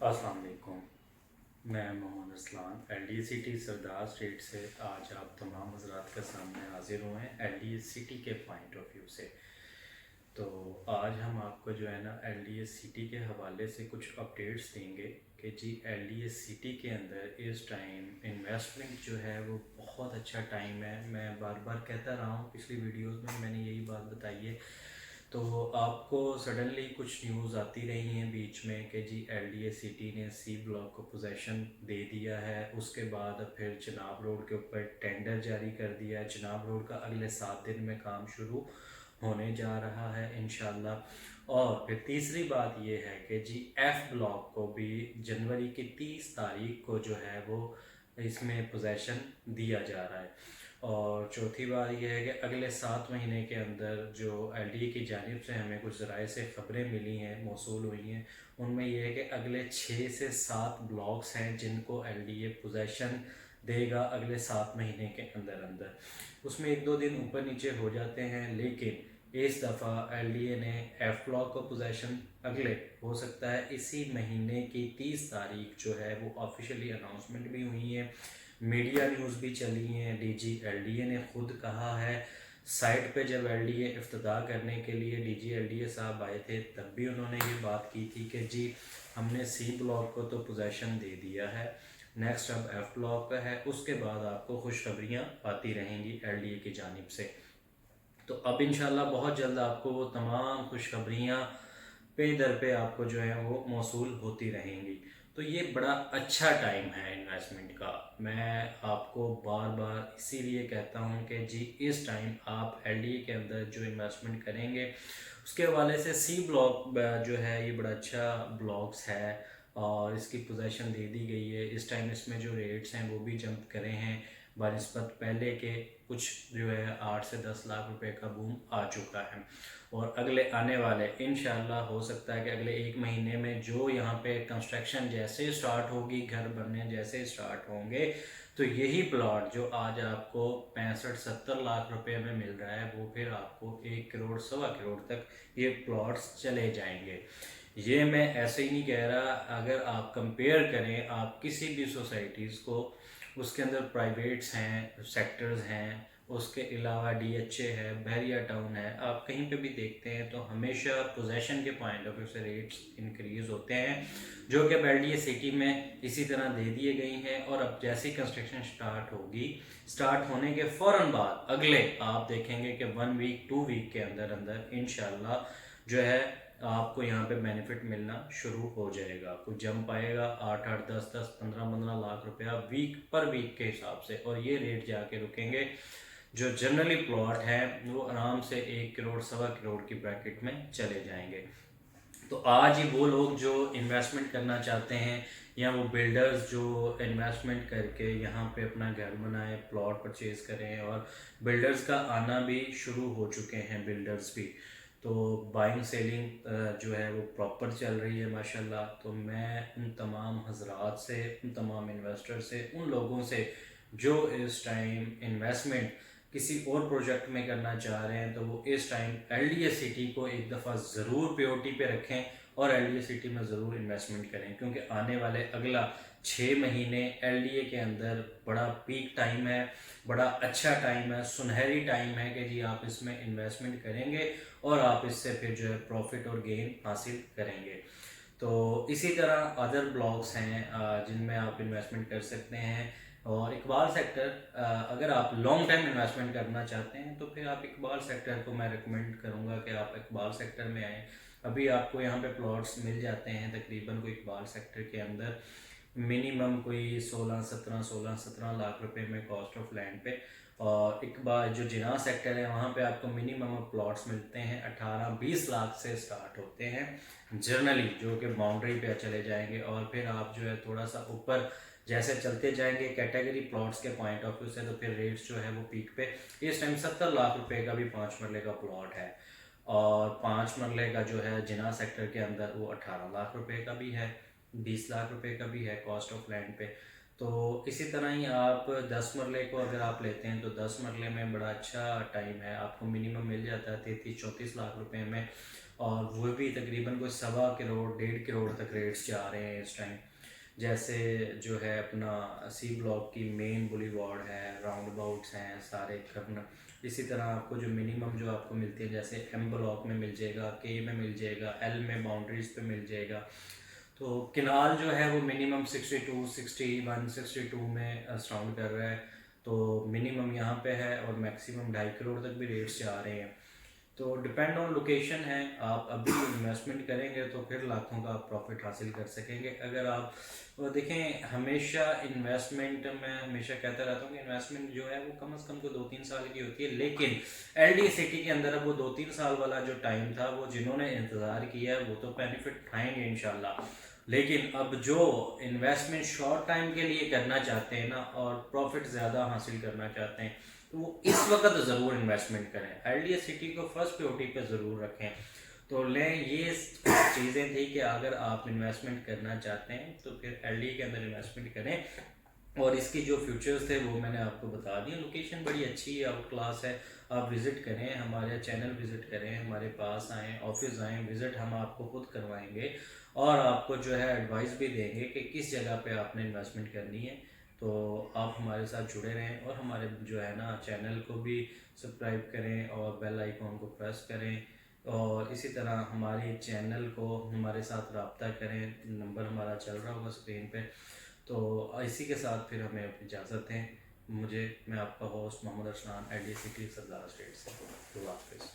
अस्सलाम वालेकुम। मैं मोहम्मद असलान LDA सिटी सरदार स्ट्रीट से आज आप तमाम हजरात के सामने हाजिर हुए हैं LDA सिटी के पॉइंट ऑफ व्यू से। तो आज हम आपको जो है ना LDA सिटी के हवाले से कुछ अपडेट्स देंगे कि जी LDA सिटी के अंदर इस टाइम इन्वेस्टमेंट जो है वो बहुत अच्छा टाइम है। मैं बार बार कहता रहा हूँ, पिछली वीडियोस में मैंने यही बात बताई है। तो आपको सडनली कुछ न्यूज़ आती रही हैं बीच में कि जी LDA सिटी ने C ब्लॉक को पोजेसन दे दिया है। उसके बाद फिर चिनाब रोड के ऊपर टेंडर जारी कर दिया है। चिनाब रोड का अगले 7 दिन में काम शुरू होने जा रहा है इंशाल्लाह। और फिर तीसरी बात ये है कि जी F ब्लॉक को भी जनवरी की 30 तारीख को जो है वो इसमें पोजेसन दिया जा रहा है। और चौथी बात यह है कि अगले 7 महीने के अंदर जो LDA की जानिब से हमें कुछ ज़राए से ख़बरें मिली हैं, मौसूल हुई हैं, उनमें यह है कि अगले 6 से 7 ब्लॉक्स हैं जिनको LDA पोजेसन देगा अगले 7 महीने के अंदर अंदर। उसमें 1-2 दिन ऊपर नीचे हो जाते हैं, लेकिन इस दफ़ा LDA ने F ब्लॉक को पोजेसन अगले हो सकता है इसी महीने की 30 तारीख जो है वो ऑफिशियली अनाउंसमेंट भी हुई है, मीडिया न्यूज़ भी चली हैं। DG LDA ने खुद कहा है। साइट पे जब LDA इफ्तिताह करने के लिए DG LDA साहब आए थे तब भी उन्होंने ये बात की थी कि जी हमने C ब्लॉक को तो पोजेसन दे दिया है, नेक्स्ट अब F ब्लॉक का है। उसके बाद आपको खुशखबरियाँ आती रहेंगी LDA की जानिब से। तो अब इंशाल्लाह बहुत जल्द आपको वो तमाम खुशखबरियाँ पे दर पे आपको जो है वो मौसूल होती रहेंगी। तो ये बड़ा अच्छा टाइम है इन्वेस्टमेंट का। मैं आपको बार बार इसीलिए कहता हूँ कि जी इस टाइम आप LDA के अंदर जो इन्वेस्टमेंट करेंगे उसके हवाले से C ब्लॉक जो है ये बड़ा अच्छा ब्लॉक्स है और इसकी पोजीशन दे दी गई है। इस टाइम इसमें जो रेट्स हैं वो भी जंप करे हैं बनस्पत पहले के। कुछ जो है 8 से 10 लाख रुपए का बूम आ चुका है और अगले आने वाले इंशाल्लाह हो सकता है कि अगले 1 महीने में जो यहाँ पे कंस्ट्रक्शन जैसे स्टार्ट होगी, घर बनने जैसे स्टार्ट होंगे, तो यही प्लॉट जो आज आपको 65-70 लाख रुपए में मिल रहा है वो फिर आपको 1 करोड़ सवा करोड़ तक ये प्लॉट्स चले जाएंगे। ये मैं ऐसे ही नहीं कह रहा। अगर आप कंपेयर करें आप किसी भी सोसाइटीज़ को, उसके अंदर प्राइवेट्स हैं, सेक्टर्स हैं, उसके अलावा DHA है, बहरिया टाउन है, आप कहीं पे भी देखते हैं तो हमेशा पोजेसन के पॉइंट ऑफ व्यू से रेट्स इंक्रीज़ होते हैं, जो कि अब LDA सिटी में इसी तरह दे दिए गई हैं। और अब जैसे ही कंस्ट्रक्शन स्टार्ट होगी, स्टार्ट होने के फ़ौरन बाद अगले आप देखेंगे कि 1 वीक 2 वीक के अंदर अंदर इंशाल्लाह जो है आपको यहाँ पे बेनिफिट मिलना शुरू हो जाएगा। कुछ जंप आएगा 8-8 10-10 15-15 लाख रुपया वीक पर वीक के हिसाब से, और ये रेट जाके रुकेंगे। जो जनरली प्लॉट है वो आराम से 1 करोड़ सवा करोड़ की ब्रैकेट में चले जाएंगे। तो आज ही वो लोग जो इन्वेस्टमेंट करना चाहते हैं या वो बिल्डर्स जो इन्वेस्टमेंट करके यहाँ पे अपना घर बनाए, प्लॉट परचेज करें, और बिल्डर्स का आना भी शुरू हो चुके हैं, बिल्डर्स भी। तो बाइंग सेलिंग जो है वो प्रॉपर चल रही है माशाल्लाह। तो मैं उन तमाम हजरात से, उन तमाम इन्वेस्टर से, उन लोगों से जो इस टाइम इन्वेस्टमेंट किसी और प्रोजेक्ट में करना चाह रहे हैं तो वो इस टाइम LDA सिटी को एक दफ़ा ज़रूर प्रायोरिटी पे रखें और LDA सिटी में ज़रूर इन्वेस्टमेंट करें, क्योंकि आने वाले अगला 6 महीने LDA के अंदर बड़ा पीक टाइम है, बड़ा अच्छा टाइम है, सुनहरी टाइम है कि जी आप इसमें इन्वेस्टमेंट करेंगे और आप इससे फिर जो है प्रॉफिट और गेन हासिल करेंगे। तो इसी तरह अदर ब्लॉक्स हैं जिनमें आप इन्वेस्टमेंट कर सकते हैं। और इकबाल सेक्टर, अगर आप लॉन्ग टाइम इन्वेस्टमेंट करना चाहते हैं तो फिर आप इकबाल सेक्टर को मैं रिकमेंड करूंगा कि आप इकबाल सेक्टर में आएँ। अभी आपको यहाँ पे प्लॉट्स मिल जाते हैं तकरीबन कोई इकबाल सेक्टर के अंदर मिनिमम कोई 16-17 लाख रुपए में कॉस्ट ऑफ लैंड पे। और इकबाल जो जिना सेक्टर है वहाँ पे आपको मिनिमम प्लॉट्स मिलते हैं 18-20 लाख से स्टार्ट होते हैं जर्नली, जो कि बाउंड्री पे चले जाएंगे। और फिर आप जो है थोड़ा सा ऊपर जैसे चलते जाएंगे कैटेगरी प्लॉट्स के पॉइंट ऑफ व्यू से, तो फिर रेट्स जो है वो पीक पे इस टाइम 70 लाख रुपए का भी 5 मरले का प्लॉट है। और 5 मरले का जो है जिना सेक्टर के अंदर वो 18 लाख रुपए का भी है, 20 लाख रुपए का भी है कॉस्ट ऑफ लैंड पे। तो इसी तरह ही आप 10 मरले को अगर आप लेते हैं तो 10 मरले में बड़ा अच्छा टाइम है, आपको मिनिमम मिल जाता है 33-34 लाख रुपए में। और वो भी तकरीबन कोई 1.25 करोड़ 1.5 करोड़ तक रेट्स जा रहे हैं इस टाइम। जैसे जो है अपना सी ब्लॉक की मेन बुलीवार्ड है, राउंड अबाउट्स हैं सारे करना। इसी तरह आपको जो मिनिमम जो आपको मिलती है, जैसे एम ब्लॉक में मिल जाएगा, के में मिल जाएगा, एल में बाउंड्रीज पे मिल जाएगा। तो किनाल जो है वो मिनिमम 62 61 62 में सराउंड कर रहा है। तो मिनिमम यहाँ पे है और मैक्सिमम 2.5 करोड़ तक भी रेट्स जा रहे हैं। तो डिपेंड ऑन लोकेशन है। आप अभी इन्वेस्टमेंट करेंगे तो फिर लाखों का आप प्रॉफिट हासिल कर सकेंगे। अगर आप वो देखें, हमेशा इन्वेस्टमेंट मैं हमेशा कहता रहता हूँ कि इन्वेस्टमेंट जो है वो कम से कम तो 2-3 साल की होती है, लेकिन एलडी सिटी के अंदर अब वो 2-3 साल वाला जो टाइम था, वो जिन्होंने इंतज़ार किया है वो तो बेनिफिट उठाएंगे इंशाल्लाह। लेकिन अब जो इन्वेस्टमेंट शॉर्ट टाइम के लिए करना चाहते हैं ना और प्रॉफिट ज़्यादा हासिल करना चाहते हैं, तो वो इस वक्त ज़रूर इन्वेस्टमेंट करें। एलडीए सिटी को फर्स्ट प्रायोरिटी पे ज़रूर रखें। तो लें, ये चीज़ें थी कि अगर आप इन्वेस्टमेंट करना चाहते हैं तो फिर एलडीए के अंदर इन्वेस्टमेंट करें। और इसकी जो फ्यूचर्स थे वो मैंने आपको बता दिए। लोकेशन बड़ी अच्छी है, आउट क्लास है। आप विज़िट करें, हमारे चैनल विज़िट करें, हमारे पास आएँ, ऑफिस आएँ, विज़िट हम आपको खुद करवाएंगे और आपको जो है एडवाइस भी देंगे कि किस जगह पे आपने इन्वेस्टमेंट करनी है। तो आप हमारे साथ जुड़े रहें और हमारे जो है ना चैनल को भी सब्सक्राइब करें और बेल आइकॉन को प्रेस करें। और इसी तरह हमारे चैनल को हमारे साथ रब्ता करें, नंबर हमारा चल रहा होगा स्क्रीन पे। तो इसी के साथ फिर हमें इजाज़त दें। मैं आपका host Mohammad Arsalan, LD city Sardar state से। खुदा हाफिज़।